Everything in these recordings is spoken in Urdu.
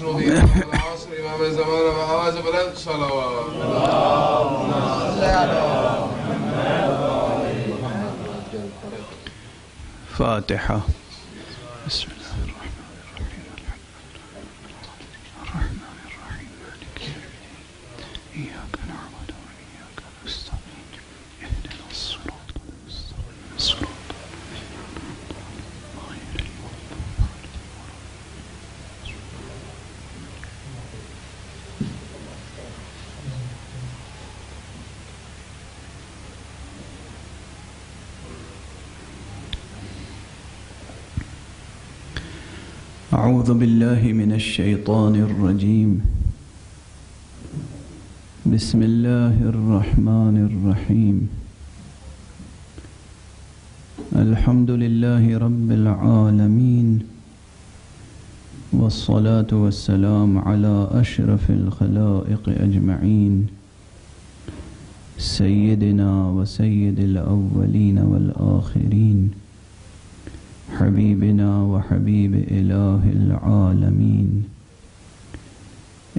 المسعود إمام العصر إمام الزمان وآواز بلند صلوات فاتحة. بسم الله الرحمن الرحيم مالك يوم الدين إياك نعبد وإياك نستعين اهدنا الصراط المستقيم صراط غير المغضوب أعوذ بالله من الشيطان الرجيم. بسم الله الرحمن الرحيم. الحمد لله رب العالمين، والصلاة والسلام على أشرف الخلائق أجمعين، سيدنا وسيد الأولين والآخرين، حبيبنا وحبيب إله العالمين،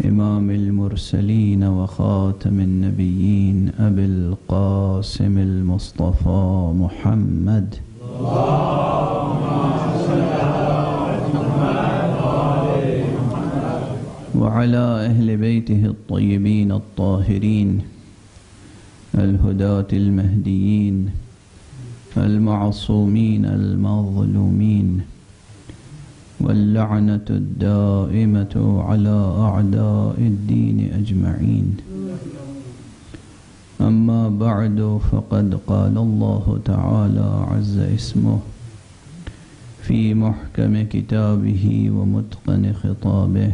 إمام المرسلين وخاتم النبيين، أبي القاسم المصطفى محمد وعلى أهل بيته الطيبين الطاهرين الهداة المهديين المعصومين المظلومين، واللعنة الدائمة على أعداء الدين أجمعين. أما بعد، فقد قال الله تعالى عز اسمه في محكم كتابه ومتقن خطابه.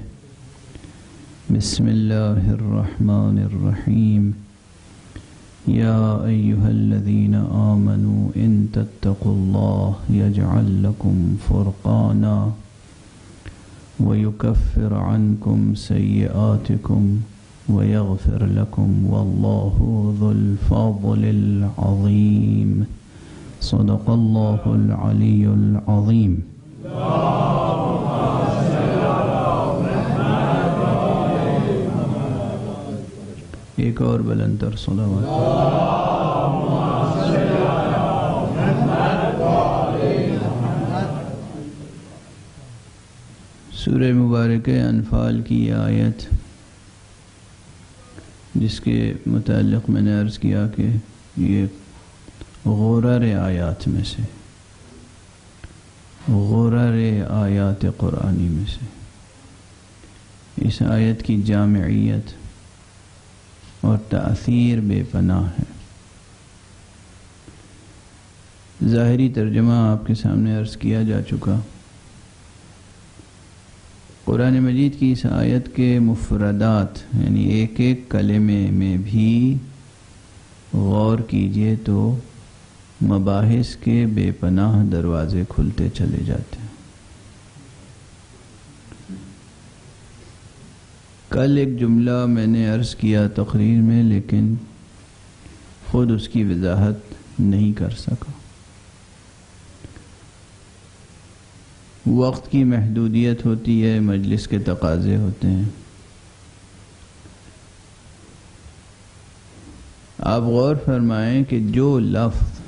بسم الله الرحمن الرحيم. يا أيها الذين آمنوا إن تتقوا الله يجعل لكم فرقانا ويكفر عنكم سيئاتكم ويغفر لكم والله ذو الفضل العظيم. صدق الله العلي العظيم. ایک اور بلند تر صلوات. سورہ مبارکہ انفال کی یہ آیت، جس کے متعلق میں نے عرض کیا کہ یہ غرر آیات میں سے، غرر آیات قرآنی میں سے، اس آیت کی جامعیت اور تأثیر بے پناہ ہے. ظاہری ترجمہ آپ کے سامنے عرض کیا جا چکا. قرآن مجید کی اس آیت کے مفردات، یعنی ایک ایک کلمے میں بھی غور کیجئے تو مباحث کے بے پناہ دروازے کھلتے چلے جاتے ہیں. کل ایک جملہ میں نے عرض کیا تقریر میں، لیکن خود اس کی وضاحت نہیں کر سکا. وقت کی محدودیت ہوتی ہے، مجلس کے تقاضے ہوتے ہیں. آپ غور فرمائیں کہ جو لفظ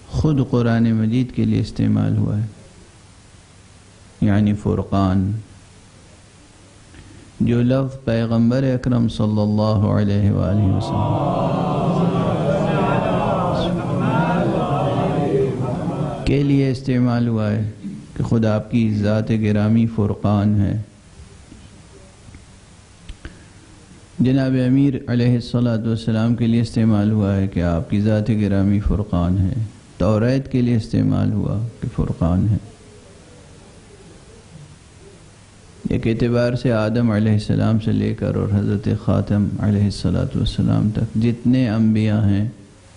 خود قرآن مجید کے لیے استعمال ہوا ہے، یعنی فرقان، جو لفظ پیغمبر اکرم صلی اللہ علیہ وآلہ وسلم کے لیے استعمال ہوا ہے کہ خود آپ کی ذات گرامی فرقان ہے. جناب امیر علیہ السلام کے لیے استعمال ہوا ہے کہ آپ کی ذات گرامی فرقان ہے. توریت کے لیے استعمال ہوا کہ فرقان ہے. ایک اعتبار سے آدم علیہ السلام سے لے کر اور حضرت خاتم علیہ السلام تک جتنے انبیاء ہیں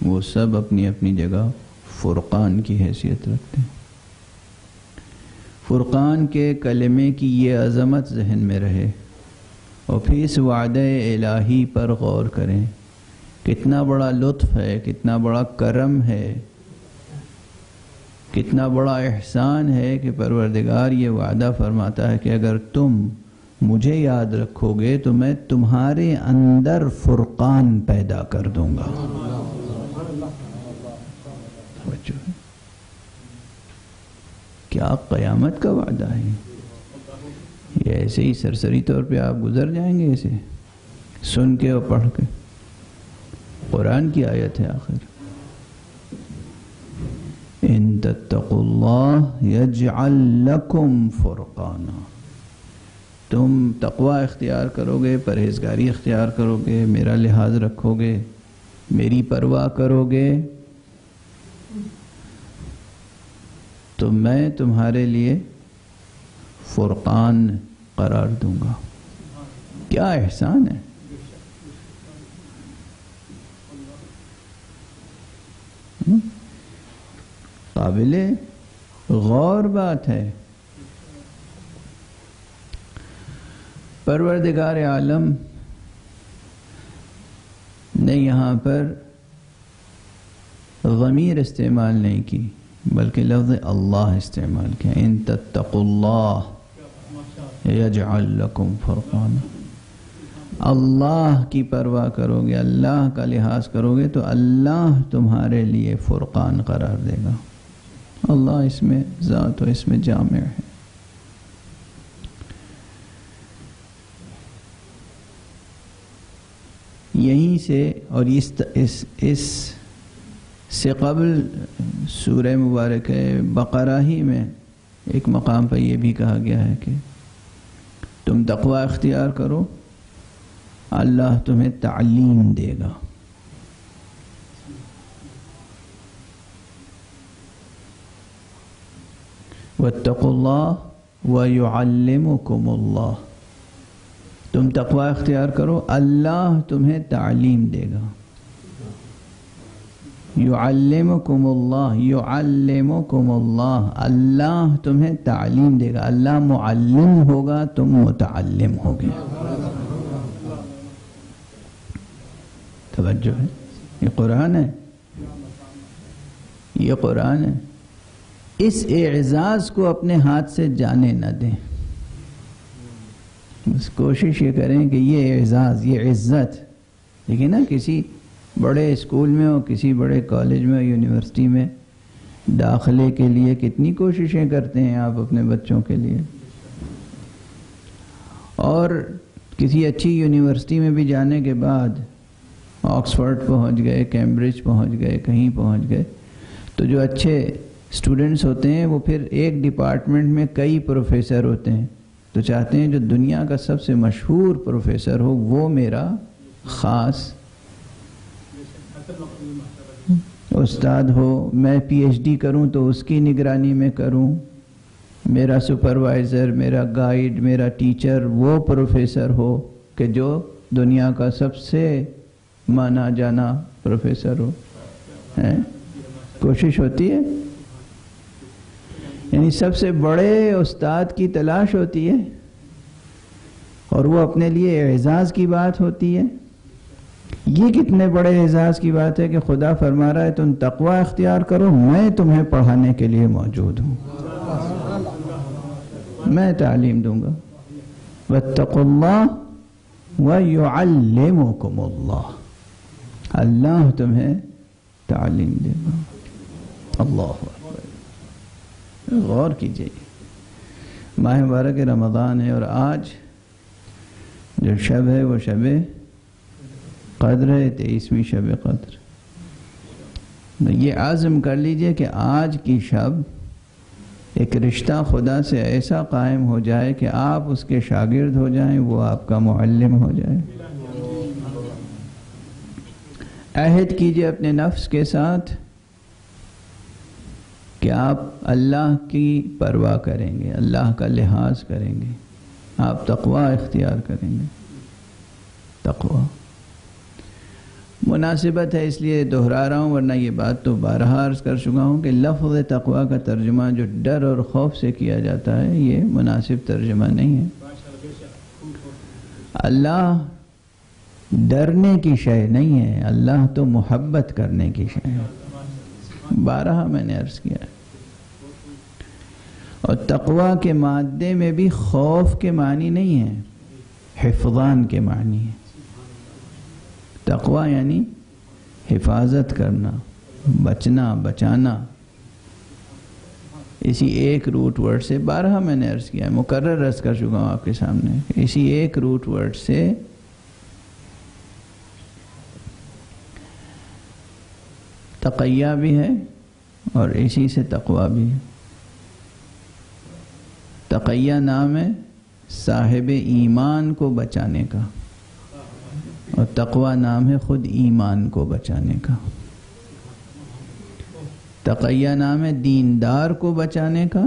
وہ سب اپنی اپنی جگہ فرقان کی حیثیت رکھتے ہیں. فرقان کے کلمے کی یہ عظمت ذہن میں رہے اور پھر اس وعدہ الہی پر غور کریں. کتنا بڑا لطف ہے، کتنا بڑا کرم ہے، کتنا بڑا احسان ہے کہ پروردگار یہ وعدہ فرماتا ہے کہ اگر تم مجھے یاد رکھو گے تو میں تمہارے اندر فرقان پیدا کر دوں گا. کیا قیامت کا وعدہ ہے. یہ ایسے ہی سرسری طور پہ آپ گزر جائیں گے اسے سن کے اور پڑھ کے. قرآن کی آیت ہے آخر. ان تتقوا اللہ یجعل لکم فرقانا. تم تقوی اختیار کرو گے، پرہیزگاری اختیار کرو گے، میرا لحاظ رکھو گے، میری پرواہ کرو گے، تو میں تمہارے لیے فرقان قرار دوں گا. کیا احسان ہے. قابل غور بات ہے. پروردگار عالم نے یہاں پر ضمیر استعمال نہیں کی بلکہ لفظ اللہ استعمال کیا. ان تتقوا اللہ یجعل لکم فرقانا. اللہ کی پرواہ کرو گے، اللہ کا لحاظ کرو گے تو اللہ تمہارے لیے فرقان قرار دے گا. اللہ اس میں ذات و اس میں جامع ہے. یہیں سے اور اس سے قبل سورہ مبارک بقرہ ہی میں ایک مقام پر یہ بھی کہا گیا ہے کہ تم تقوی اختیار کرو، اللہ تمہیں تعلیم دے گا. واتقوا اللہ ویعلمکم اللہ. تم تقوی اختیار کرو، اللہ تمہیں تعلیم دے گا. یعلمکم اللہ، یعلمکم اللہ، اللہ تمہیں تعلیم دے گا. اللہ معلم ہوگا، تم متعلم ہوگے. توجہ ہے. یہ قرآن ہے، یہ قرآن ہے. اس اعزاز کو اپنے ہاتھ سے جانے نہ دیں. بس کوشش یہ کریں کہ یہ اعزاز، یہ عزت، دیکھیں نا کسی بڑے اسکول میں ہو، کسی بڑے کالج میں ہو، یونیورسٹی میں داخلے کے لیے کتنی کوششیں کرتے ہیں آپ اپنے بچوں کے لیے. اور کسی اچھی یونیورسٹی میں بھی جانے کے بعد آکسفورڈ پہنچ گئے، کیمبرج پہنچ گئے، کہیں پہنچ گئے، تو جو اچھے اسٹوڈنٹس ہوتے ہیں وہ پھر ایک ڈپارٹمنٹ میں کئی پروفیسر ہوتے ہیں، تو چاہتے ہیں جو دنیا کا سب سے مشہور پروفیسر ہو وہ میرا خاص استاد ہو. میں پی ایچ ڈی کروں تو اس کی نگرانی میں کروں. میرا سپروائزر، میرا گائیڈ، میرا ٹیچر وہ پروفیسر ہو کہ جو دنیا کا سب سے مانا جانا پروفیسر ہو. کوشش ہوتی ہے، یعنی سب سے بڑے استاد کی تلاش ہوتی ہے، اور وہ اپنے لیے اعزاز کی بات ہوتی ہے. یہ کتنے بڑے اعزاز کی بات ہے کہ خدا فرما رہا ہے تم تقوی اختیار کرو، میں تمہیں پڑھانے کے لیے موجود ہوں، میں تعلیم دوں گا. واتقوا اللہ ویعلمکم اللہ. اللہ تمہیں تعلیم دے گا. اللہ اکبر. غور کیجئے. ماہ مبارک رمضان ہے اور آج جو شب ہے وہ شب قدر ہے، 23ویں شب قدر. یہ عزم کر لیجئے کہ آج کی شب ایک رشتہ خدا سے ایسا قائم ہو جائے کہ آپ اس کے شاگرد ہو جائیں، وہ آپ کا معلم ہو جائے. عہد کیجئے اپنے نفس کے ساتھ کہ آپ اللہ کی پرواہ کریں گے، اللہ کا لحاظ کریں گے، آپ تقوی اختیار کریں گے. تقوی مناسبت ہے اس لیے دہرا رہا ہوں، ورنہ یہ بات تو بارہا عرض کر چکا ہوں کہ لفظ تقوی کا ترجمہ جو ڈر اور خوف سے کیا جاتا ہے یہ مناسب ترجمہ نہیں ہے. اللہ ڈرنے کی شے نہیں ہے، اللہ تو محبت کرنے کی شے ہے. بارہا میں نے عرض کیا ہے. اور تقوی کے مادے میں بھی خوف کے معنی نہیں ہے، حفظان کے معنی ہے۔ تقوی یعنی حفاظت کرنا، بچنا، بچانا۔ اسی ایک روٹ ورڈ سے، بارہا میں نے عرض کیا ہے، مکرر عرض کر چکا ہوں آپ کے سامنے، اسی ایک روٹ ورڈ سے تقیہ بھی ہے اور اسی سے تقوی بھی ہے۔ تقیہ نام ہے صاحب ایمان کو بچانے کا، اور تقوی نام ہے خود ایمان کو بچانے کا۔ تقیہ نام ہے دیندار کو بچانے کا،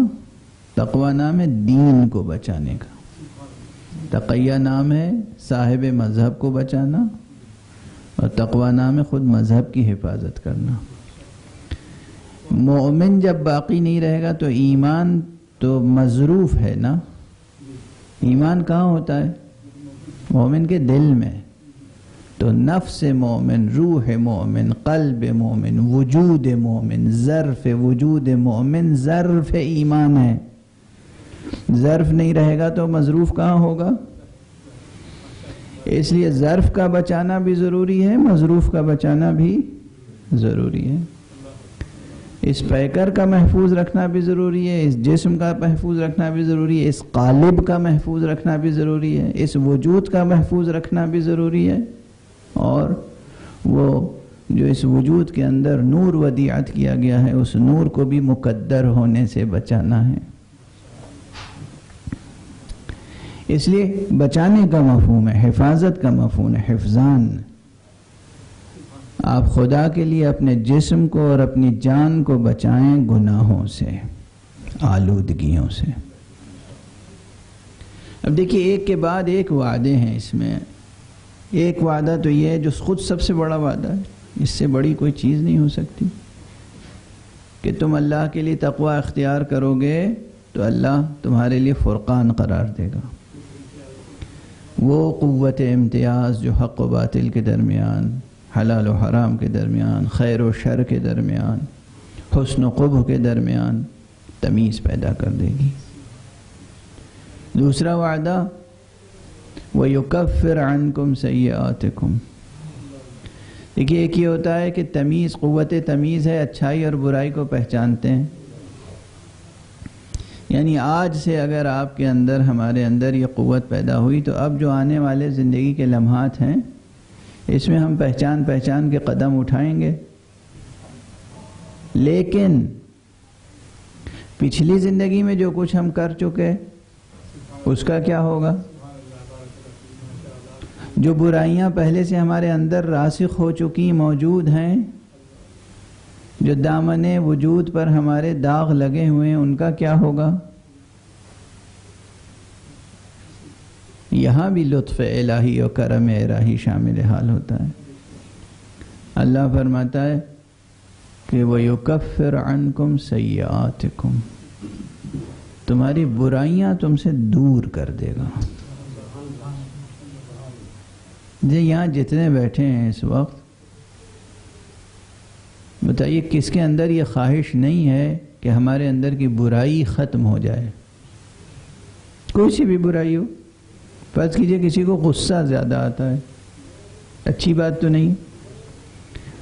تقوی نام ہے دین کو بچانے کا۔ تقیہ نام ہے صاحب مذہب کو بچانا، اور تقوی نام ہے خود مذہب کی حفاظت کرنا۔ مومن جب باقی نہیں رہے گا تو ایمان تو مظروف ہے نا۔ ایمان کہاں ہوتا ہے؟ مومن کے دل میں۔ تو نفس مومن، روح مومن، قلب مومن، وجود مومن، ظرف وجود مومن ظرف ایمان ہے۔ ظرف نہیں رہے گا تو مظروف کہاں ہوگا؟ اس لیے ظرف کا بچانا بھی ضروری ہے، مظروف کا بچانا بھی ضروری ہے۔ اس پیکر کا محفوظ رکھنا بھی ضروری ہے، اس جسم کا محفوظ رکھنا بھی ضروری ہے، اس قالب کا محفوظ رکھنا بھی ضروری ہے، اس وجود کا محفوظ رکھنا بھی ضروری ہے، اور وہ جو اس وجود کے اندر نور ودیعت کیا گیا ہے اس نور کو بھی مقدر ہونے سے بچانا ہے۔ اس لیے بچانے کا مفہوم ہے، حفاظت کا مفہوم ہے، حفظان۔ آپ خدا کے لیے اپنے جسم کو اور اپنی جان کو بچائیں گناہوں سے، آلودگیوں سے۔ اب دیکھیے ایک کے بعد ایک وعدے ہیں اس میں۔ ایک وعدہ تو یہ ہے جو خود سب سے بڑا وعدہ ہے، اس سے بڑی کوئی چیز نہیں ہو سکتی، کہ تم اللہ کے لیے تقوی اختیار کرو گے تو اللہ تمہارے لیے فرقان قرار دے گا۔ وہ قوت امتیاز جو حق و باطل کے درمیان، حلال و حرام کے درمیان، خیر و شر کے درمیان، حسن و قبح کے درمیان تمیز پیدا کر دے گی۔ دوسرا وعدہ وَيُكَفِّرْ عَنْكُمْ سَيِّئَاتِكُمْ۔ دیکھیے ایک یہ ہوتا ہے کہ تمیز، قوت تمیز ہے، اچھائی اور برائی کو پہچانتے ہیں۔ یعنی آج سے اگر آپ کے اندر، ہمارے اندر یہ قوت پیدا ہوئی تو اب جو آنے والے زندگی کے لمحات ہیں اس میں ہم پہچان کے قدم اٹھائیں گے، لیکن پچھلی زندگی میں جو کچھ ہم کر چکے اس کا کیا ہوگا؟ جو برائیاں پہلے سے ہمارے اندر راسخ ہو چکی، موجود ہیں، جو دامن وجود پر ہمارے داغ لگے ہوئے ہیں، ان کا کیا ہوگا؟ یہاں بھی لطف الہی اور کرم الہی شامل حال ہوتا ہے۔ اللہ فرماتا ہے کہ وَيُكَفِّرْ عَنْكُمْ سَيِّئَاتِكُمْ، تمہاری برائیاں تم سے دور کر دے گا۔ یہاں جتنے بیٹھے ہیں اس وقت، بتائیے کس کے اندر یہ خواہش نہیں ہے کہ ہمارے اندر کی برائی ختم ہو جائے؟ کوئی سی بھی برائی ہو، فرض کیجئے کسی کو غصہ زیادہ آتا ہے، اچھی بات تو نہیں،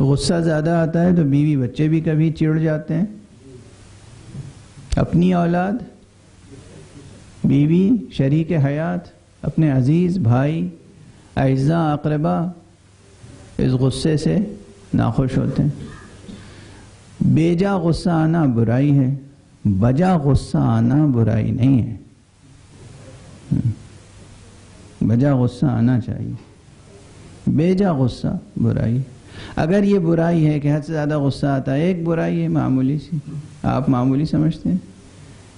غصہ زیادہ آتا ہے تو بیوی بچے بھی کبھی چڑ جاتے ہیں، اپنی اولاد، بیوی، شریک حیات، اپنے عزیز بھائی، اعزاء اقربا اس غصے سے ناخوش ہوتے ہیں۔ بیجا غصہ آنا برائی ہے، بجا غصہ آنا برائی نہیں ہے۔ بجا غصہ آنا چاہیے، بیجا غصہ برائی۔ اگر یہ برائی ہے کہ حد سے زیادہ غصہ آتا ہے، ایک برائی ہے معمولی سی، آپ معمولی سمجھتے ہیں،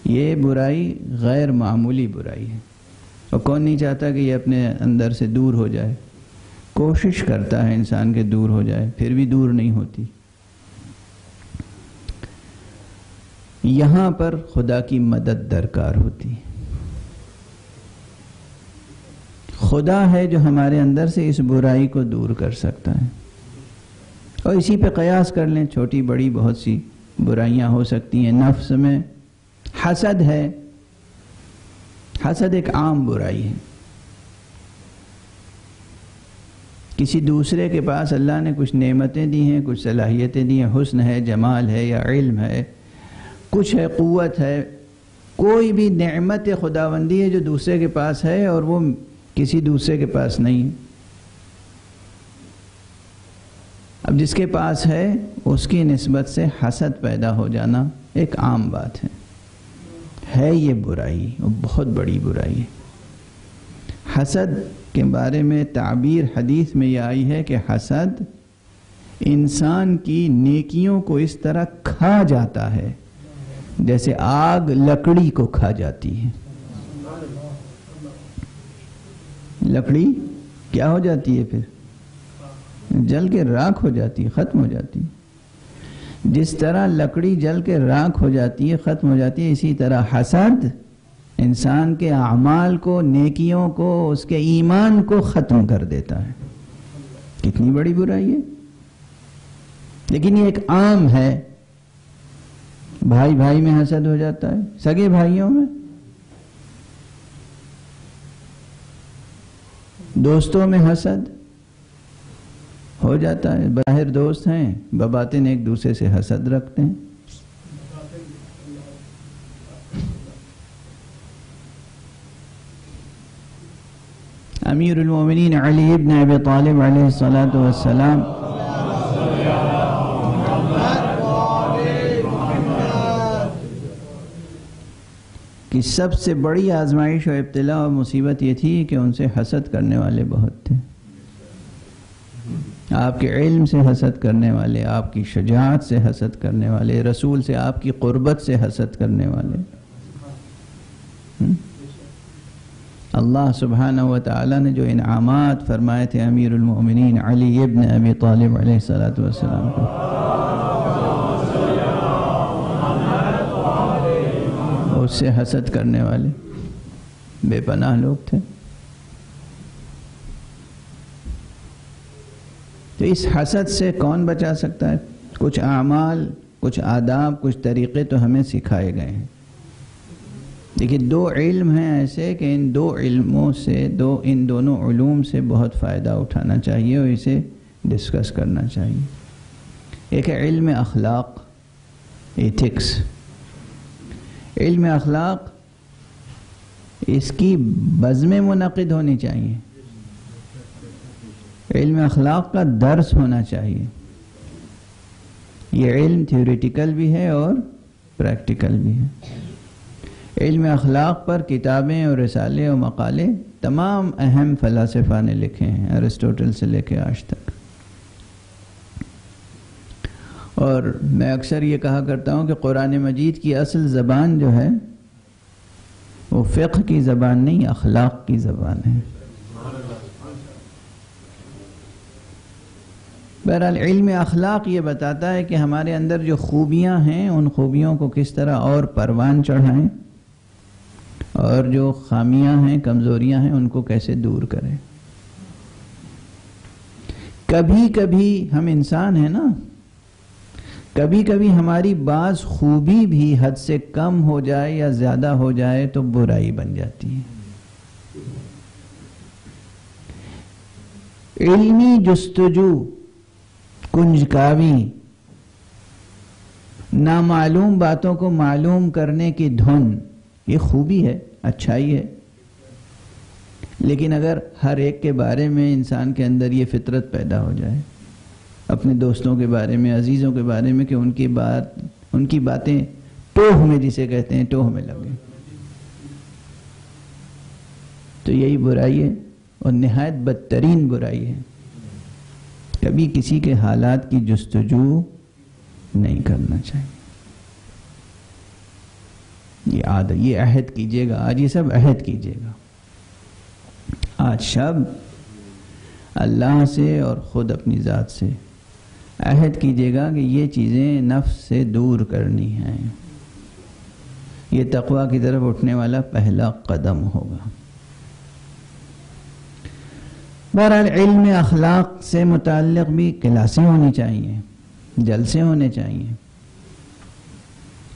یہ برائی غیر معمولی برائی ہے، اور کون نہیں چاہتا کہ یہ اپنے اندر سے دور ہو جائے؟ کوشش کرتا ہے انسان کے دور ہو جائے، پھر بھی دور نہیں ہوتی۔ یہاں پر خدا کی مدد درکار ہوتی۔ خدا ہے جو ہمارے اندر سے اس برائی کو دور کر سکتا ہے، اور اسی پہ قیاس کر لیں، چھوٹی بڑی بہت سی برائیاں ہو سکتی ہیں، نفس میں حسد ہے، حسد ایک عام برائی ہے. کسی دوسرے کے پاس اللہ نے کچھ نعمتیں دی ہیں، کچھ صلاحیتیں دی ہیں، حسن ہے، جمال ہے یا علم ہے، کچھ ہے، قوت ہے، کوئی بھی نعمت خداوندی ہے جو دوسرے کے پاس ہے اور وہ کسی دوسرے کے پاس نہیں ہے. اب جس کے پاس ہے اس کی نسبت سے حسد پیدا ہو جانا ایک عام بات ہے یہ برائی، اور بہت بڑی برائی ہے. حسد کے بارے میں تعبیر حدیث میں یہ آئی ہے کہ حسد انسان کی نیکیوں کو اس طرح کھا جاتا ہے جیسے آگ لکڑی کو کھا جاتی ہے. لکڑی کیا ہو جاتی ہے؟ پھر جل کے راکھ ہو جاتی ہے، ختم ہو جاتی ہے. جس طرح لکڑی جل کے راکھ ہو جاتی ہے، ختم ہو جاتی ہے، اسی طرح حسد انسان کے اعمال کو، نیکیوں کو، اس کے ایمان کو ختم کر دیتا ہے. کتنی بڑی برائی ہے. لیکن یہ ایک عام ہے. بھائی بھائی میں حسد ہو جاتا ہے، سگے بھائیوں میں، دوستوں میں حسد ہو جاتا ہے. باہر دوست ہیں، بباطن ایک دوسرے سے حسد رکھتے ہیں. امیر المومنین علی ابن ابی طالب علیہ السلام کی سب سے بڑی آزمائش و ابتلا اور مصیبت یہ تھی کہ ان سے حسد کرنے والے بہت تھے. آپ کے علم سے حسد کرنے والے، آپ کی شجاعت سے حسد کرنے والے، رسول سے آپ کی قربت سے حسد کرنے والے. اللہ سبحانہ و تعالیٰ نے جو انعامات فرمائے تھے امیر المؤمنین علی ابن ابی طالب علیہ السلام کو، اس سے حسد کرنے والے بے پناہ لوگ تھے. تو اس حسد سے کون بچا سکتا ہے؟ کچھ اعمال، کچھ آداب، کچھ طریقے تو ہمیں سکھائے گئے ہیں. دیکھیے، دو علم ہیں ایسے کہ ان دو علموں سے، ان دونوں علوم سے بہت فائدہ اٹھانا چاہیے اور اسے ڈسکس کرنا چاہیے. ایک ہے علم اخلاق، ایتھکس. علم اخلاق، اس کی بزمیں منعقد ہونی چاہیے. علم اخلاق کا درس ہونا چاہیے. یہ علم تھیوریٹیکل بھی ہے اور پریکٹیکل بھی ہے. علم اخلاق پر کتابیں اور رسالے اور مقالے تمام اہم فلاسفہ نے لکھے ہیں، ارسطوٹل سے لے کے آج تک. اور میں اکثر یہ کہا کرتا ہوں کہ قرآن مجید کی اصل زبان جو ہے وہ فقہ کی زبان نہیں، اخلاق کی زبان ہے. بہرحال علم اخلاق یہ بتاتا ہے کہ ہمارے اندر جو خوبیاں ہیں ان خوبیوں کو کس طرح اور پروان چڑھائیں، اور جو خامیاں ہیں، کمزوریاں ہیں، ان کو کیسے دور کریں. کبھی کبھی ہم انسان ہیں نا، کبھی کبھی ہماری بعض خوبی بھی حد سے کم ہو جائے یا زیادہ ہو جائے تو برائی بن جاتی ہے. علمی جستجو، کنجکاوی، نامعلوم باتوں کو معلوم کرنے کی دھن، یہ خوبی ہے، اچھائی ہے. لیکن اگر ہر ایک کے بارے میں انسان کے اندر یہ فطرت پیدا ہو جائے، اپنے دوستوں کے بارے میں، عزیزوں کے بارے میں، کہ ان کی باتیں ٹوہ میں، جسے کہتے ہیں، ٹوہ میں لگیں، تو یہی برائی ہے اور نہایت بدترین برائی ہے. کبھی کسی کے حالات کی جستجو نہیں کرنا چاہیے. یہ عہد کیجئے گا، آج یہ سب عہد کیجئے گا. آج شب اللہ سے اور خود اپنی ذات سے عہد کیجئے گا کہ یہ چیزیں نفس سے دور کرنی ہیں. یہ تقویٰ کی طرف اٹھنے والا پہلا قدم ہوگا. بہرحال علم اخلاق سے متعلق بھی کلاسیں ہونی چاہیے، جلسے ہونے چاہیے.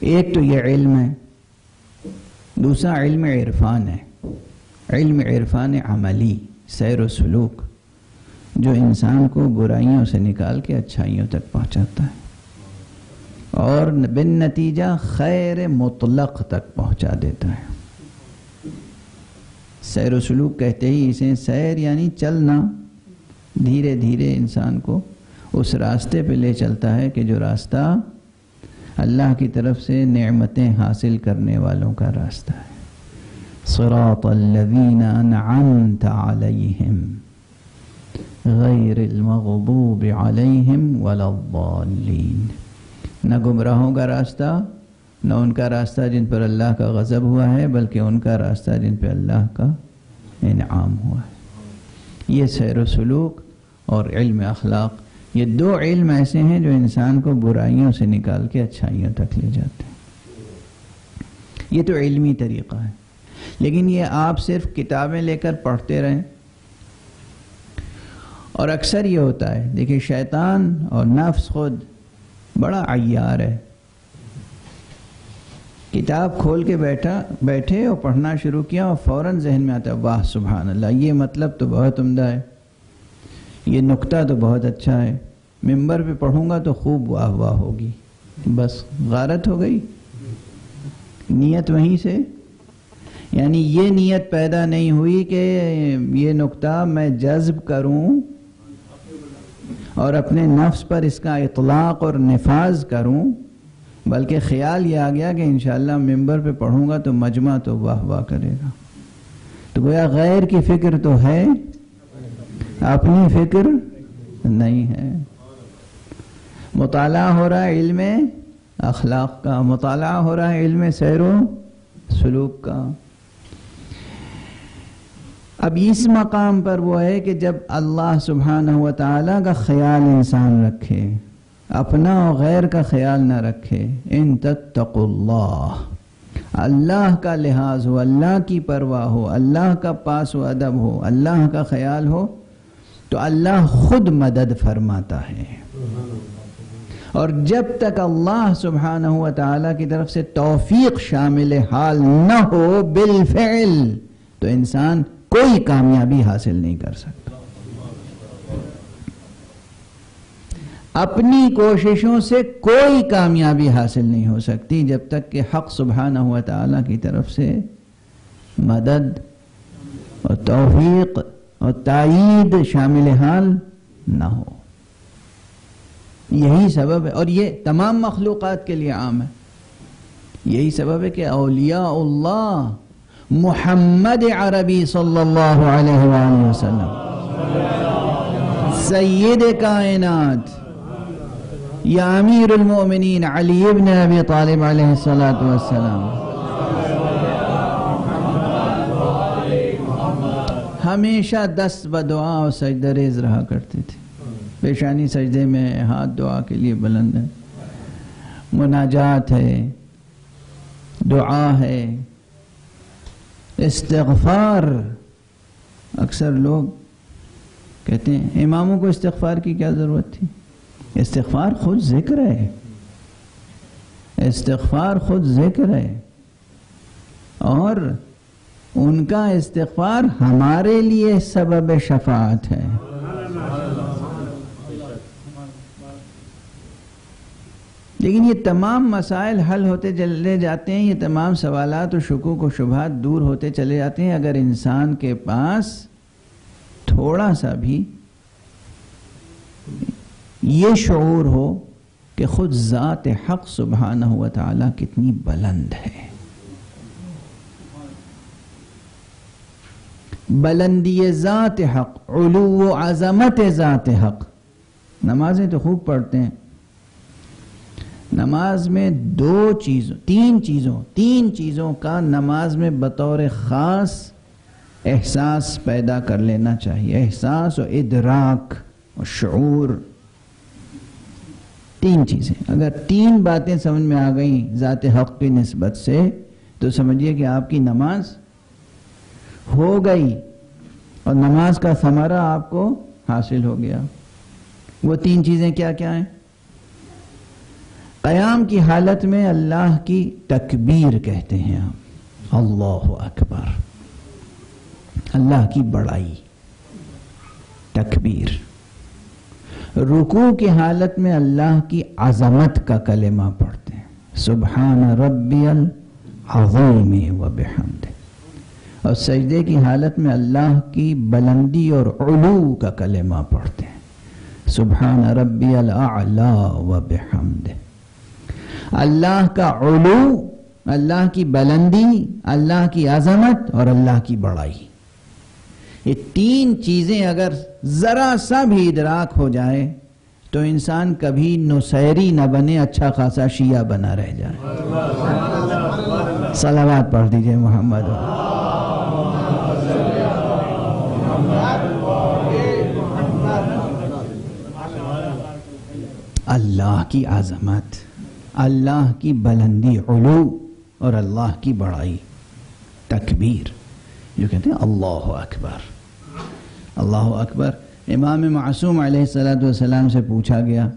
ایک تو یہ علم ہے دوسرا علم عرفان ہے، علم عرفان عملی، سیر و سلوک، جو انسان کو برائیوں سے نکال کے اچھائیوں تک پہنچاتا ہے اور بالنتیجہ خیر مطلق تک پہنچا دیتا ہے۔ سیر و سلوک کہتے ہی اسے، سیر یعنی چلنا، دھیرے دھیرے انسان کو اس راستے پہ لے چلتا ہے کہ جو راستہ اللہ کی طرف سے نعمتیں حاصل کرنے والوں کا راستہ ہے۔ صراط الذین انعمت علیہم غیر المغضوب علیہم ولا الضالین۔ نہ گمراہوں کا راستہ، نہ ان کا راستہ جن پر اللہ کا غضب ہوا ہے، بلکہ ان کا راستہ جن پہ اللہ کا انعام ہوا ہے۔ یہ سیر و سلوک اور علم اخلاق، یہ دو علم ایسے ہیں جو انسان کو برائیوں سے نکال کے اچھائیوں تک لے جاتے ہیں۔ یہ تو علمی طریقہ ہے، لیکن یہ آپ صرف کتابیں لے کر پڑھتے رہیں، اور اکثر یہ ہوتا ہے، دیکھیں شیطان اور نفس خود بڑا عیار ہے، کتاب کھول کے بیٹھے اور پڑھنا شروع کیا اور فوراً ذہن میں آتا ہے واہ سبحان اللہ، یہ مطلب تو بہت عمدہ ہے، یہ نکتہ تو بہت اچھا ہے، ممبر پہ پڑھوں گا تو خوب واہ واہ ہوگی، بس غارت ہو گئی نیت وہیں سے۔ یعنی یہ نیت پیدا نہیں ہوئی کہ یہ نکتہ میں جذب کروں اور اپنے نفس پر اس کا اطلاق اور نفاذ کروں، بلکہ خیال یہ آ گیا کہ انشاءاللہ ممبر پہ پڑھوں گا تو مجمع تو واہ واہ کرے گا۔ تو گویا غیر کی فکر تو ہے، اپنی فکر نہیں ہے۔ مطالعہ ہو رہا ہے علم اخلاق کا، مطالعہ ہو رہا ہے علم سیر و سلوک کا۔ اب اس مقام پر وہ ہے کہ جب اللہ سبحانہ و تعالیٰ کا خیال انسان رکھے، اپنا اور غیر کا خیال نہ رکھے، ان تتقوا اللہ، اللہ کا لحاظ ہو، اللہ کی پرواہ ہو، اللہ کا پاس و ادب ہو، اللہ کا خیال ہو، تو اللہ خود مدد فرماتا ہے۔ اور جب تک اللہ سبحانہ و تعالیٰ کی طرف سے توفیق شامل حال نہ ہو بالفعل، تو انسان کوئی کامیابی حاصل نہیں کر سکتا۔ اپنی کوششوں سے کوئی کامیابی حاصل نہیں ہو سکتی جب تک کہ حق سبحانہ و تعالیٰ کی طرف سے مدد اور توفیق اور تائید شامل حال نہ ہو۔ یہی سبب ہے، اور یہ تمام مخلوقات کے لیے عام ہے۔ یہی سبب ہے کہ اولیاء اللہ محمد عربی صلی اللہ علیہ وآلہ وسلم، سید کائنات یا امیر المؤمنین علی ابن ابی طالب علیہ السلام، ہمیشہ دست بدعا اور سجدہ ریز رہا کرتے تھے، پیشانی سجدے میں، ہاتھ دعا کے لیے بلند ہے، مناجات ہے، دعا ہے، استغفار۔ اکثر لوگ کہتے ہیں اماموں کو استغفار کی کیا ضرورت تھی؟ استغفار خود ذکر ہے، استغفار خود ذکر ہے، اور ان کا استغفار ہمارے لیے سبب شفاعت ہے۔ لیکن یہ تمام مسائل حل ہوتے چلے جاتے ہیں، یہ تمام سوالات و شکوک و شبہات دور ہوتے چلے جاتے ہیں اگر انسان کے پاس تھوڑا سا بھی یہ شعور ہو کہ خود ذات حق سبحانہ و تعالی کتنی بلند ہے۔ بلندی ذات حق، علو و عظمت ذات حق۔ نمازیں تو خوب پڑھتے ہیں، نماز میں تین چیزوں کا نماز میں بطور خاص احساس پیدا کر لینا چاہیے، احساس و ادراک و شعور۔ تین چیزیں، اگر تین باتیں سمجھ میں آ گئیں ذات حق کی نسبت سے، تو سمجھیے کہ آپ کی نماز ہو گئی اور نماز کا ثمرہ آپ کو حاصل ہو گیا۔ وہ تین چیزیں کیا کیا ہیں؟ قیام کی حالت میں اللہ کی تکبیر کہتے ہیں ہم، اللہ اکبر، اللہ کی بڑائی، تکبیر۔ رکوع کی حالت میں اللہ کی عظمت کا کلمہ پڑھتے ہیں، سبحان ربی العظیم و بحمدہ، اور سجدے کی حالت میں اللہ کی بلندی اور علو کا کلمہ پڑھتے ہیں، سبحان ربی الاعلی و بحمدہ۔ اللہ کا علو، اللہ کی بلندی، اللہ کی عظمت اور اللہ کی بڑائی، یہ تین چیزیں اگر ذرا سا بھی ادراک ہو جائے تو انسان کبھی نصیری نہ بنے، اچھا خاصا شیعہ بنا رہ جائے۔ صلوات پڑھ دیجئے محمد۔ اللہ کی عظمت، اللہ کی بلندی، علو اور اللہ کی بڑائی، تکبیر، جو کہتے ہیں اللہ اکبر۔ اللہ اکبر امام معصوم علیہ السلام سے پوچھا گیا،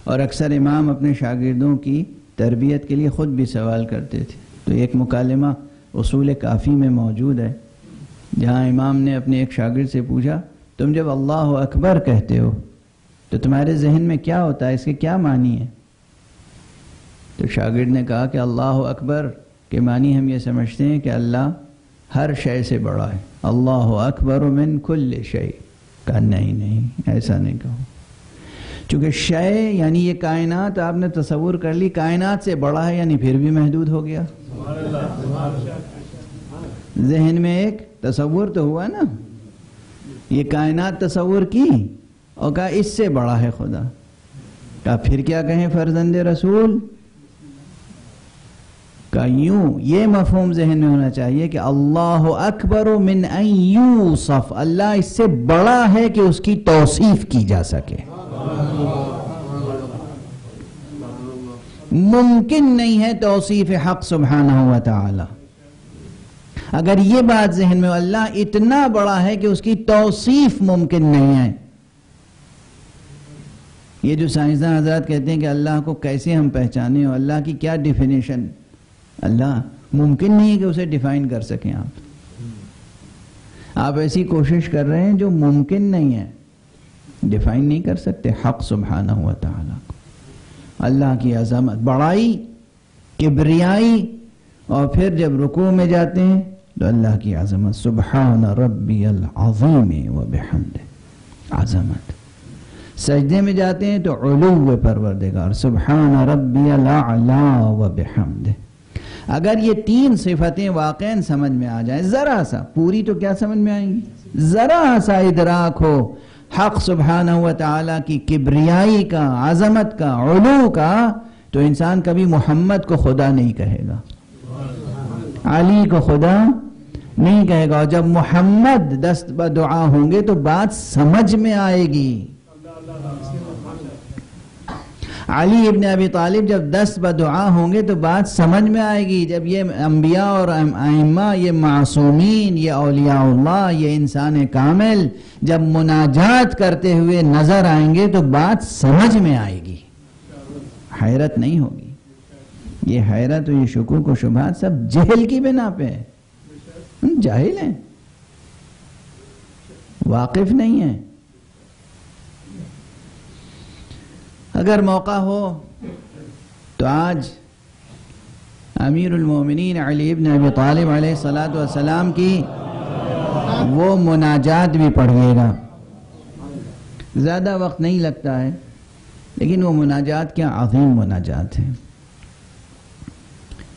اور اکثر امام اپنے شاگردوں کی تربیت کے لیے خود بھی سوال کرتے تھے۔ تو ایک مکالمہ اصول کافی میں موجود ہے، جہاں امام نے اپنے ایک شاگرد سے پوچھا، تم جب اللہ اکبر کہتے ہو تو تمہارے ذہن میں کیا ہوتا ہے، اس کے کیا معنی ہے؟ تو شاگرد نے کہا کہ اللہ اکبر کے معنی ہم یہ سمجھتے ہیں کہ اللہ ہر شے سے بڑا ہے، اللہ اکبر من کل شے۔ کہا نہیں، ایسا نہیں کہو، چونکہ شے یعنی یہ کائنات آپ نے تصور کر لی کائنات سے بڑا ہے، یعنی پھر بھی محدود ہو گیا۔ ذہن میں ایک تصور تو ہوا نا، یہ کائنات تصور کی اور کہا اس سے بڑا ہے خدا، کہا پھر کیا کہیں فرزند رسول؟ کہ یوں یہ مفہوم ذہن میں ہونا چاہیے کہ اللہ اکبر من ان یوصف، اللہ اس سے بڑا ہے کہ اس کی توصیف کی جا سکے۔ ممکن نہیں ہے توصیف حق سبحانہ و تعالی۔ اگر یہ بات ذہن میں، اللہ اتنا بڑا ہے کہ اس کی توصیف ممکن نہیں ہے۔ یہ جو سائنسدان حضرات کہتے ہیں کہ اللہ کو کیسے ہم پہچانیں اور اللہ کی کیا ڈیفینیشن، اللہ ممکن نہیں ہے کہ اسے ڈیفائن کر سکیں۔ آپ ایسی کوشش کر رہے ہیں جو ممکن نہیں ہے، ڈیفائن نہیں کر سکتے حق سبحانہ و تعالیٰ کو۔ اللہ کی عظمت، بڑائی، کبریائی، اور پھر جب رکوع میں جاتے ہیں تو اللہ کی عظمت، سبحان ربی العظیم و بحمدہ، عظمت۔ سجدے میں جاتے ہیں تو علو پروردگار، سبحان ربی الاعلی و بحمدہ۔ اگر یہ تین صفتیں واقعاً سمجھ میں آ جائیں، ذرا سا، پوری تو کیا سمجھ میں آئیں گی، ذرا سا ادراک ہو حق سبحانہ و تعالیٰ کی کبریائی کا، عظمت کا، علو کا، تو انسان کبھی محمد کو خدا نہیں کہے گا، علی کو خدا نہیں کہے گا۔ اور جب محمد دست بدعا ہوں گے تو بات سمجھ میں آئے گی۔ علی ابن ابی طالب جب دست بدعا ہوں گے تو بات سمجھ میں آئے گی۔ جب یہ انبیاء اور ائمہ، یہ معصومین، یہ اولیاء اللہ، یہ انسان کامل جب مناجات کرتے ہوئے نظر آئیں گے تو بات سمجھ میں آئے گی، حیرت نہیں ہوگی۔ یہ حیرت و یہ شکوک و شبہات سب جہل کی بنا پہ ہے، جاہل ہیں، واقف نہیں ہیں۔ اگر موقع ہو تو آج امیر المومنین علی ابن ابی طالب علیہ السلام کی وہ مناجات بھی پڑھیے گا، زیادہ وقت نہیں لگتا ہے، لیکن وہ مناجات کیا عظیم مناجات ہیں۔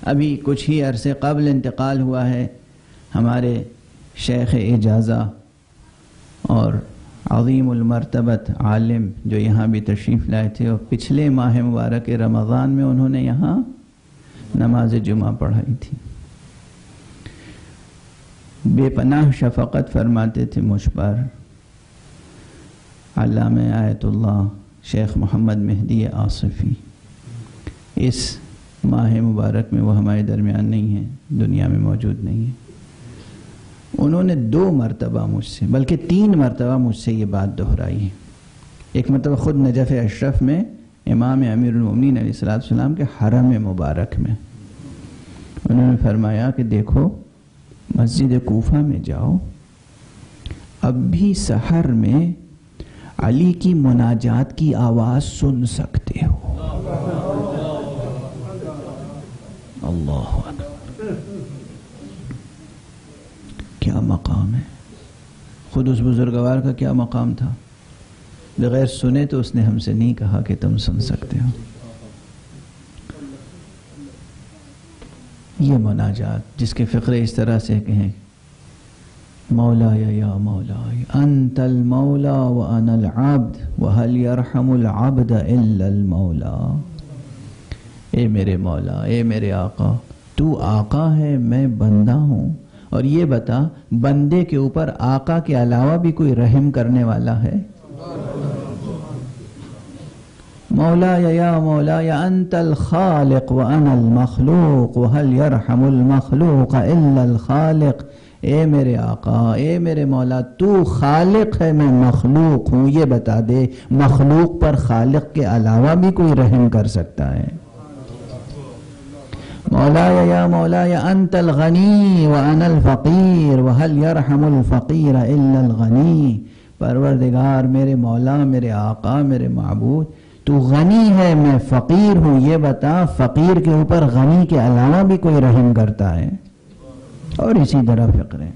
ابھی کچھ ہی عرصے قبل انتقال ہوا ہے ہمارے شیخ اجازہ اور عظیم المرتبت عالم جو یہاں بھی تشریف لائے تھے، اور پچھلے ماہ مبارک رمضان میں انہوں نے یہاں نماز جمعہ پڑھائی تھی۔ بے پناہ شفقت فرماتے تھے مجھ پر۔ علامہ آیت اللہ شیخ محمد مہدی آصفی اس ماہ مبارک میں وہ ہمارے درمیان نہیں ہیں، دنیا میں موجود نہیں ہیں۔ انہوں نے 2 مرتبہ مجھ سے، بلکہ 3 مرتبہ مجھ سے یہ بات دہرائی ہے۔ ایک مرتبہ خود نجف اشرف میں امام امیر المومنین علیہ السلام کے حرم مبارک میں، انہوں نے فرمایا کہ دیکھو مسجد کوفہ میں جاؤ، اب بھی سحر میں علی کی مناجات کی آواز سن سکتے ہو۔ اللہ اکبر، کیا مقام ہے! خود اس بزرگوار کا کیا مقام تھا، بغیر سنے تو اس نے ہم سے نہیں کہا کہ تم سن سکتے ہو۔ یہ مناجات جس کے فقرے اس طرح سے کہیں، مولا یا مولا انت المولا وانا العبد وهل يرحم العبد الا المولا، اے میرے مولا، اے میرے آقا، تو آقا ہے، میں بندہ ہوں، اور یہ بتا بندے کے اوپر آقا کے علاوہ بھی کوئی رحم کرنے والا ہے؟ مولا یا مولا یا انت الخالق وانا المخلوق وهل يرحم المخلوق الا الخالق، اے میرے آقا، اے میرے مولا، تو خالق ہے، میں مخلوق ہوں، یہ بتا دے مخلوق پر خالق کے علاوہ بھی کوئی رحم کر سکتا ہے؟ مولا یا مولا یا انت الغنی وانا الفقیر وهل يرحم الفقیر الا الغنی، پروردگار میرے مولا، میرے آقا، میرے معبود، تو غنی ہے، میں فقیر ہوں، یہ بتا فقیر کے اوپر غنی کے علاوہ بھی کوئی رحم کرتا ہے؟ اور اسی طرح فقرے،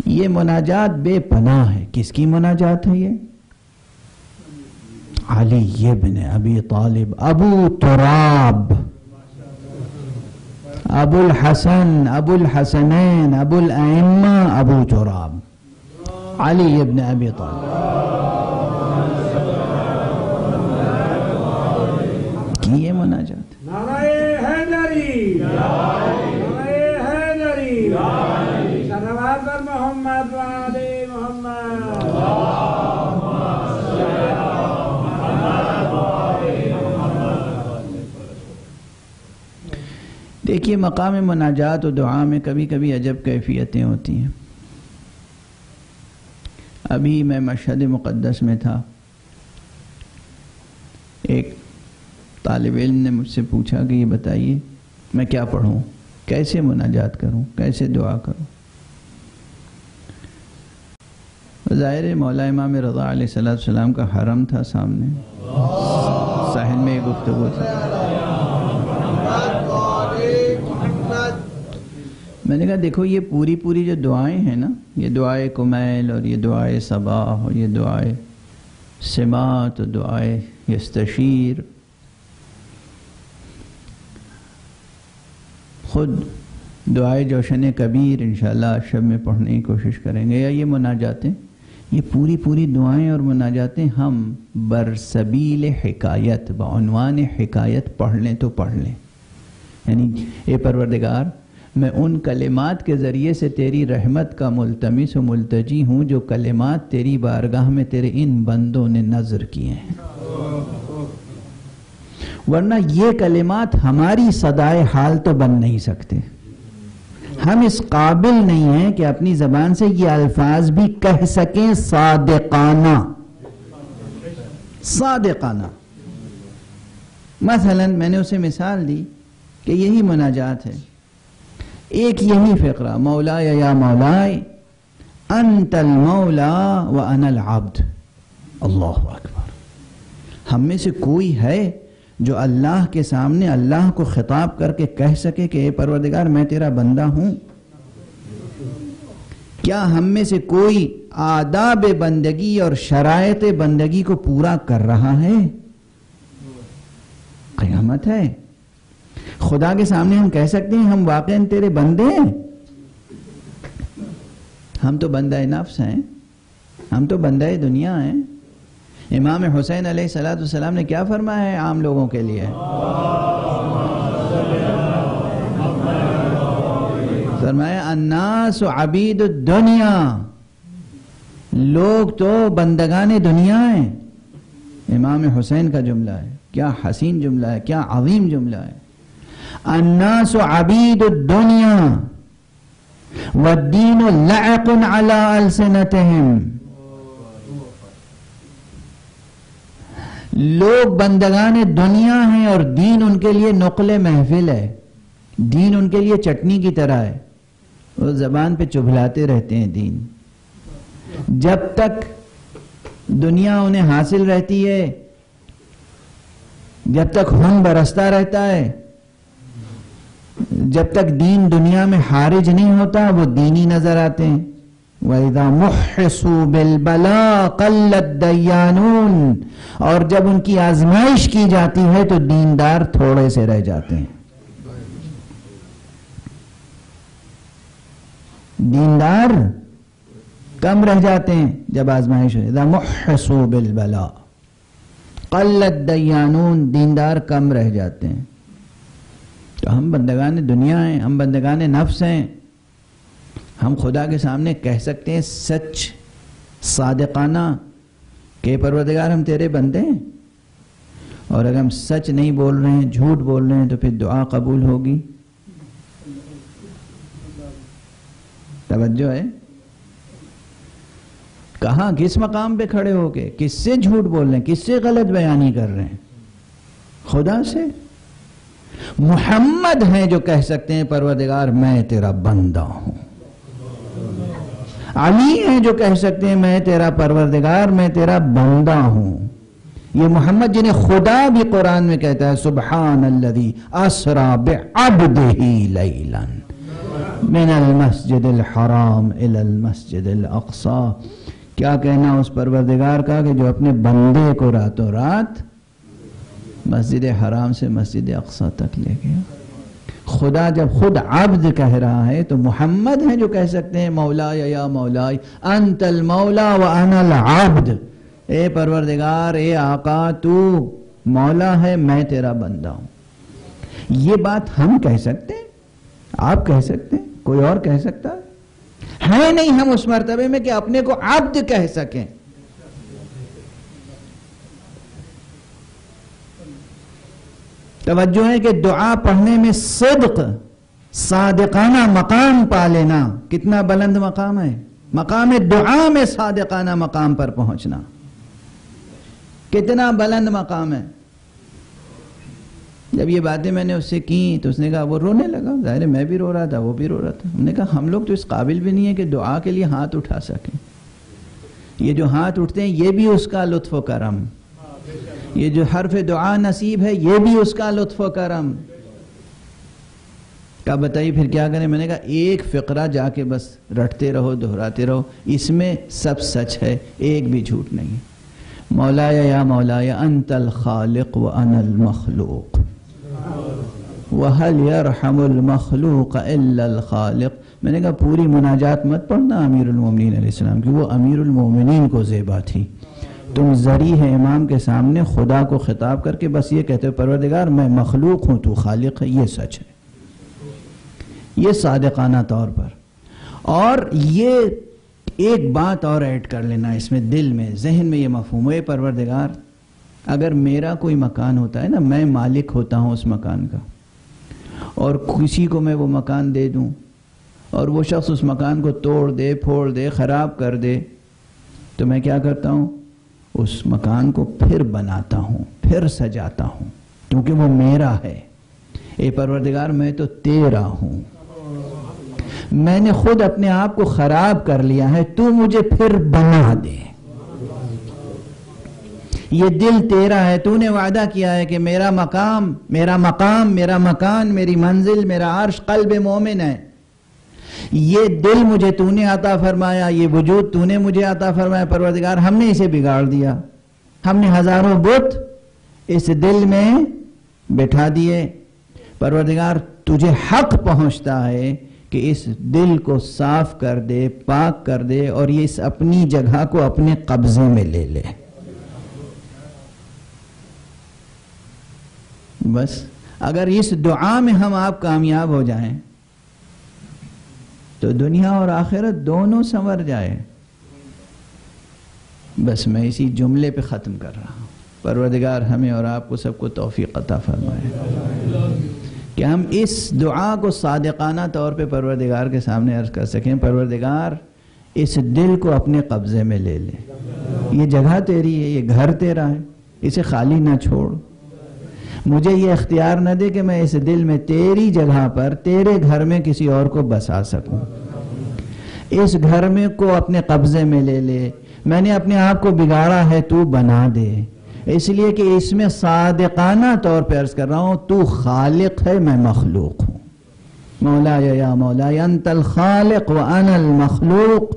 یہ مناجات بے پناہ ہے۔ کس کی مناجات ہے یہ؟ علی ابن ابی طالب، ابو تراب، ابو الحسن، ابو الحسنین، ابو الائمہ، ابو تراب، علی ابن ابی طالب کی یہ مناجات۔ نعرہ حیدری، نعرہ حیدری، صلوات بر محمد و آل محمد۔ دیکھیے مقام مناجات و دعا میں کبھی کبھی عجب کیفیتیں ہوتی ہیں۔ ابھی میں مشہد مقدس میں تھا، ایک طالب علم نے مجھ سے پوچھا کہ یہ بتائیے میں کیا پڑھوں، کیسے مناجات کروں، کیسے دعا کروں؟ ظاہر مولا امام رضا علیہ السلام کا حرم تھا سامنے، ساحل میں ایک گفتگو تھی۔ میں نے کہا دیکھو یہ پوری جو دعائیں ہیں نا، یہ دعائے کمیل اور یہ دعائے صباح اور یہ دعائے سماعت اور دعائے یستشیر، خود دعائے جوشن کبیر انشاءاللہ شب میں پڑھنے کی کوشش کریں گے، یا یہ مناجاتیں، یہ پوری دعائیں اور مناجاتیں ہم برسبیل حکایت، بعنوان حکایت پڑھ لیں تو پڑھ لیں، یعنی اے پروردگار میں ان کلمات کے ذریعے سے تیری رحمت کا ملتمس و ملتجی ہوں جو کلمات تیری بارگاہ میں تیرے ان بندوں نے نظر کیے ہیں، ورنہ یہ کلمات ہماری صدائے حال تو بن نہیں سکتے، ہم اس قابل نہیں ہیں کہ اپنی زبان سے یہ الفاظ بھی کہہ سکیں صادقانہ۔ مثلا میں نے اسے مثال دی کہ یہی مناجات ہے، ایک یہی فقرہ، مولا یا مولا انت المولا وانا العبد، اللہ اکبر۔ ہم میں سے کوئی ہے جو اللہ کے سامنے اللہ کو خطاب کر کے کہہ سکے کہ اے پروردگار میں تیرا بندہ ہوں؟ کیا ہم میں سے کوئی آداب بندگی اور شرائط بندگی کو پورا کر رہا ہے؟ قیامت ہے، خدا کے سامنے ہم کہہ سکتے ہیں ہم واقعاً تیرے بندے ہیں؟ ہم تو بندہ نفس ہیں، ہم تو بندہ دنیا ہیں۔ امام حسین علیہ السلام نے کیا فرمایا ہے عام لوگوں کے لیے؟ فرمایا الناس عبید الدنیا، لوگ تو بندگان دنیا ہیں۔ امام حسین کا جملہ ہے، کیا حسین جملہ ہے، کیا عظیم جملہ ہے۔ الناس عبید الدنیا والدین لعق علی السنتہم، لوگ بندگان دنیا ہیں اور دین ان کے لیے نقل محفل ہے۔ دین ان کے لیے چٹنی کی طرح ہے، وہ زبان پہ چبھلاتے رہتے ہیں دین. جب تک دنیا انہیں حاصل رہتی ہے، جب تک خون برستا رہتا ہے، جب تک دین دنیا میں خارج نہیں ہوتا، وہ دینی نظر آتے ہیں. وَإِذَا مُحِّصُوا بِالْبَلَاءِ قَلَّ الدَّيَّانُونَ، اور جب ان کی آزمائش کی جاتی ہے تو دیندار تھوڑے سے رہ جاتے ہیں. دیندار کم رہ جاتے ہیں جب آزمائش ہو. اذا محصوا بالبلاء قل الدیانون، دیندار کم رہ جاتے ہیں. تو ہم بندگان دنیا ہیں، ہم بندگان نفس ہیں. ہم خدا کے سامنے کہہ سکتے ہیں سچ صادقانہ کہ پروردگار ہم تیرے بندے ہیں، اور اگر ہم سچ نہیں بول رہے ہیں، جھوٹ بول رہے ہیں، تو پھر دعا قبول ہوگی؟ توجہ ہے؟ کہاں کس مقام پہ کھڑے ہو کے کس سے جھوٹ بول رہے ہیں، کس سے غلط بیانی کر رہے ہیں؟ خدا سے. محمد ہیں جو کہہ سکتے ہیں پروردگار میں تیرا بندہ ہوں. علی ہیں جو کہہ سکتے ہیں میں تیرا پروردگار، میں تیرا بندہ ہوں. یہ محمد جنہیں خدا بھی قرآن میں کہتا ہے سبحان الذی اسری بعبدہ لیلا من المسجد الحرام الی المسجد الاقصی. کیا کہنا اس پروردگار کا کہ جو اپنے بندے کو راتوں رات مسجد حرام سے مسجد اقصی تک لے گیا. خدا جب خود عبد کہہ رہا ہے تو محمد ہیں جو کہہ سکتے ہیں مولا یا مولا انت المولا وانا العبد. اے پروردگار، اے آقا، تو مولا ہے، میں تیرا بندہ ہوں. یہ بات ہم کہہ سکتے ہیں، آپ کہہ سکتے ہیں، کوئی اور کہہ سکتا ہے نہیں ہم اس مرتبے میں کہ اپنے کو عبد کہہ سکیں. توجہ ہے کہ دعا پڑھنے میں صدق، صادقانہ مقام پا لینا کتنا بلند مقام ہے. مقام دعا میں صادقانہ مقام پر پہنچنا کتنا بلند مقام ہے. جب یہ باتیں میں نے اس سے کی تو اس نے کہا، وہ رونے لگا. ظاہر ہے میں بھی رو رہا تھا، وہ بھی رو رہا تھا. ہم نے کہا ہم لوگ تو اس قابل بھی نہیں ہے کہ دعا کے لیے ہاتھ اٹھا سکیں. یہ جو ہاتھ اٹھتے ہیں یہ بھی اس کا لطف و کرم. یہ جو حرف دعا نصیب ہے یہ بھی اس کا لطف و کرم. کہا بتائیے پھر کیا کریں؟ میں نے کہا ایک فقرہ جا کے بس رٹتے رہو، دہراتے رہو، اس میں سب سچ ہے، ایک بھی جھوٹ نہیں. مولایا یا مولایا انت الخالق وانا المخلوق وَهَلْ يَرْحَمُ الْمَخْلُوقَ إِلَّا الْخَالِقِ. میں نے کہا پوری مناجات مت پڑھنا امیر المومنین علیہ السلام کی، وہ امیر المومنین کو زیبا تھی. تم ذریح امام کے سامنے خدا کو خطاب کر کے بس یہ کہتے ہو پروردگار میں مخلوق ہوں، تو خالق ہے. یہ سچ ہے، یہ صادقانہ طور پر. اور یہ ایک بات اور ایڈ کر لینا اس میں، دل میں ذہن میں یہ مفہوم ہے پروردگار اگر میرا کوئی مکان ہوتا ہے نا، میں مالک ہوتا ہوں اس مکان کا، اور کسی کو میں وہ مکان دے دوں اور وہ شخص اس مکان کو توڑ دے، پھوڑ دے، خراب کر دے، تو میں کیا کرتا ہوں؟ اس مکان کو پھر بناتا ہوں، پھر سجاتا ہوں، کیونکہ وہ میرا ہے. اے پروردگار میں تو تیرا ہوں، میں نے خود اپنے آپ کو خراب کر لیا ہے، تو مجھے پھر بنا دے. یہ دل تیرا ہے، تو نے وعدہ کیا ہے کہ میرا مقام، میرا مکان، میری منزل، میرا عرش قلب مومن ہے. یہ دل مجھے تو نے عطا فرمایا، یہ وجود تو نے مجھے عطا فرمایا. پروردگار ہم نے اسے بگاڑ دیا، ہم نے ہزاروں بت اس دل میں بٹھا دیے. پروردگار تجھے حق پہنچتا ہے کہ اس دل کو صاف کر دے، پاک کر دے، اور یہ اس اپنی جگہ کو اپنے قبضے میں لے لے. بس اگر اس دعا میں ہم آپ کامیاب ہو جائیں تو دنیا اور آخرت دونوں سنور جائے. بس میں اسی جملے پہ ختم کر رہا ہوں. پروردگار ہمیں اور آپ کو سب کو توفیق عطا فرمائے کہ ہم اس دعا کو صادقانہ طور پہ پروردگار کے سامنے عرض کر سکیں، پروردگار اس دل کو اپنے قبضے میں لے لے. یہ جگہ تیری ہے، یہ گھر تیرا ہے، اسے خالی نہ چھوڑ. مجھے یہ اختیار نہ دے کہ میں اس دل میں تیری جگہ پر تیرے گھر میں کسی اور کو بسا سکوں، اس گھر میں کو اپنے قبضے میں لے لے، میں نے اپنے آپ کو بگاڑا ہے، تو بنا دے۔ اس لیے کہ اس میں صادقانہ طور پہ عرض کر رہا ہوں، تو خالق ہے، میں مخلوق ہوں۔ مولاي یا مولاي انت الخالق وانا المخلوق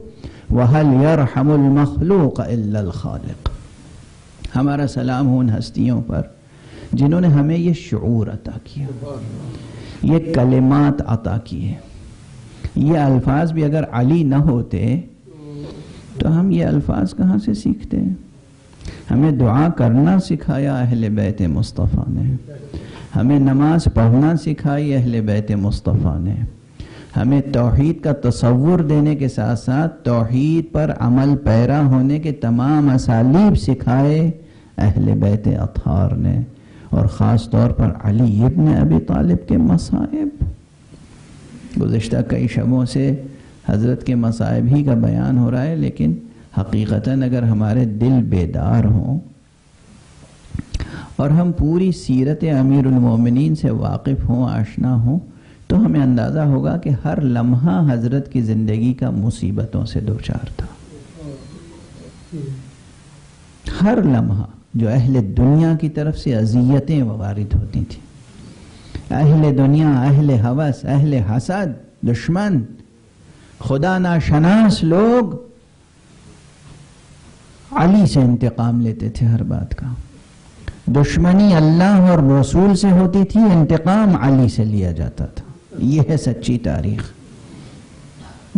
وهل يرحم المخلوق الا الخالق۔ ہمارا سلام ہو ان ہستیوں پر جنہوں نے ہمیں یہ شعور عطا کیا، یہ کلمات عطا کیے۔ یہ الفاظ بھی اگر علی نہ ہوتے تو ہم یہ الفاظ کہاں سے سیکھتے؟ ہمیں دعا کرنا سکھایا اہل بیت مصطفیٰ نے، ہمیں نماز پڑھنا سکھائی اہل بیت مصطفیٰ نے، ہمیں توحید کا تصور دینے کے ساتھ ساتھ توحید پر عمل پیرا ہونے کے تمام اسالیب سکھائے اہل بیت اطہار نے، اور خاص طور پر علی ابن ابی طالب کے مصائب۔ گزشتہ کئی شبوں سے حضرت کے مصائب ہی کا بیان ہو رہا ہے، لیکن حقیقتاً اگر ہمارے دل بیدار ہوں اور ہم پوری سیرت امیر المومنین سے واقف ہوں، آشنا ہوں، تو ہمیں اندازہ ہوگا کہ ہر لمحہ حضرت کی زندگی کا مصیبتوں سے دوچار تھا۔ ہر لمحہ جو اہل دنیا کی طرف سے اذیتیں وارد ہوتی تھیں، اہل دنیا، اہل ہوس، اہل حسد، دشمن، خدا ناشناس لوگ علی سے انتقام لیتے تھے ہر بات کا۔ دشمنی اللہ اور رسول سے ہوتی تھی، انتقام علی سے لیا جاتا تھا۔ یہ ہے سچی تاریخ۔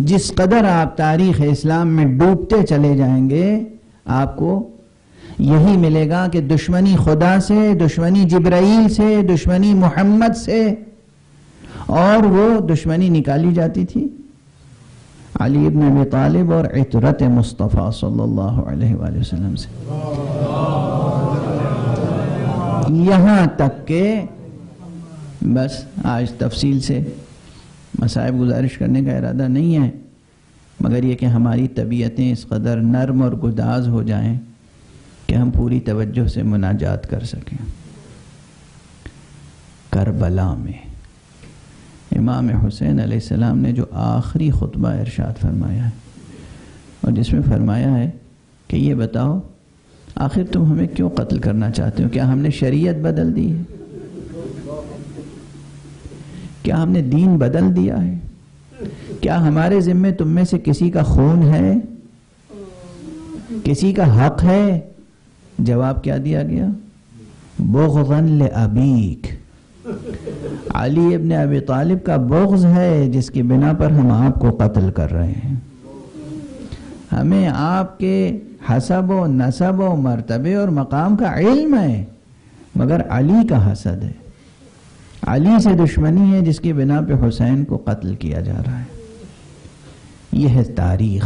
جس قدر آپ تاریخ اسلام میں ڈوبتے چلے جائیں گے، آپ کو یہی ملے گا کہ دشمنی خدا سے، دشمنی جبرائیل سے، دشمنی محمد سے، اور وہ دشمنی نکالی جاتی تھی علی ابن ابی طالب اور عترت مصطفیٰ صلی اللہ علیہ وآلہ وسلم سے، یہاں تک کہ بس آج تفصیل سے مصائب گزارش کرنے کا ارادہ نہیں ہے، مگر یہ کہ ہماری طبیعتیں اس قدر نرم اور گداز ہو جائیں کہ ہم پوری توجہ سے مناجات کر سکیں۔ کربلا میں امام حسین علیہ السلام نے جو آخری خطبہ ارشاد فرمایا ہے، اور جس میں فرمایا ہے کہ یہ بتاؤ آخر تم ہمیں کیوں قتل کرنا چاہتے ہو؟ کیا ہم نے شریعت بدل دی ہے؟ کیا ہم نے دین بدل دیا ہے؟ کیا ہمارے ذمے تم میں سے کسی کا خون ہے؟ کسی کا حق ہے؟ جواب کیا دیا گیا؟ بغضاً لأبیک، علی ابن ابی طالب کا بغض ہے جس کی بنا پر ہم آپ کو قتل کر رہے ہیں۔ ہمیں آپ کے حسب و نسب و مرتبے اور مقام کا علم ہے، مگر علی کا حسد ہے، علی سے دشمنی ہے جس کی بنا پہ حسین کو قتل کیا جا رہا ہے۔ یہ ہے تاریخ،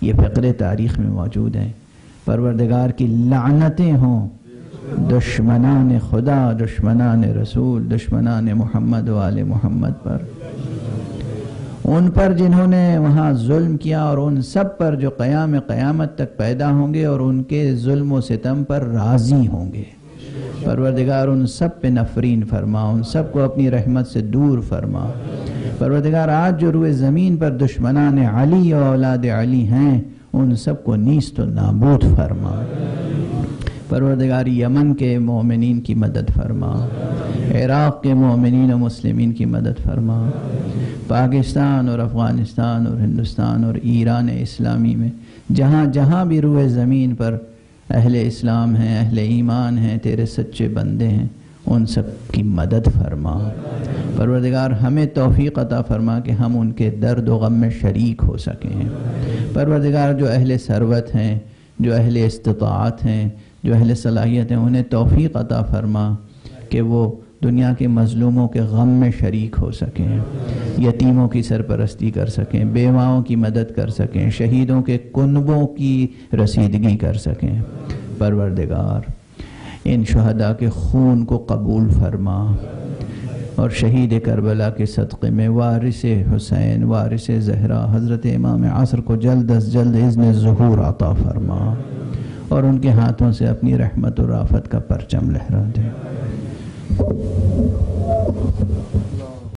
یہ فقرے تاریخ میں موجود ہیں۔ پروردگار کی لعنتیں ہوں دشمنان خدا، دشمنان رسول، دشمنان محمد و آل محمد پر، ان پر جنہوں نے وہاں ظلم کیا، اور ان سب پر جو قیامت تک پیدا ہوں گے اور ان کے ظلم و ستم پر راضی ہوں گے۔ پروردگار ان سب پہ نفرین فرما، ان سب کو اپنی رحمت سے دور فرما۔ پروردگار آج جو روئے زمین پر دشمنان علی و اولاد علی ہیں، ان سب کو نیست و نابود فرما۔ پروردگار یمن کے مومنین کی مدد فرما، عراق کے مومنین و مسلمین کی مدد فرما، پاکستان اور افغانستان اور ہندوستان اور ایران اسلامی میں جہاں جہاں بھی روئے زمین پر اہل اسلام ہیں، اہل ایمان ہیں، تیرے سچے بندے ہیں، ان سب کی مدد فرما۔ پروردگار ہمیں توفیق عطا فرما کہ ہم ان کے درد و غم میں شریک ہو سکیں۔ پروردگار جو اہل ثروت ہیں، جو اہل استطاعت ہیں، جو اہل صلاحیت ہیں، انہیں توفیق عطا فرما کہ وہ دنیا کے مظلوموں کے غم میں شریک ہو سکیں، یتیموں کی سرپرستی کر سکیں، بیواؤں کی مدد کر سکیں، شہیدوں کے کنبوں کی رسیدگی کر سکیں۔ پروردگار ان شہداء کے خون کو قبول فرما، اور شہید کربلا کے صدقے میں وارث حسین، وارث زہرا حضرت امام عصر کو جلد از جلد اذن ظہور عطا فرما، اور ان کے ہاتھوں سے اپنی رحمت و رافت کا پرچم لہرا دے۔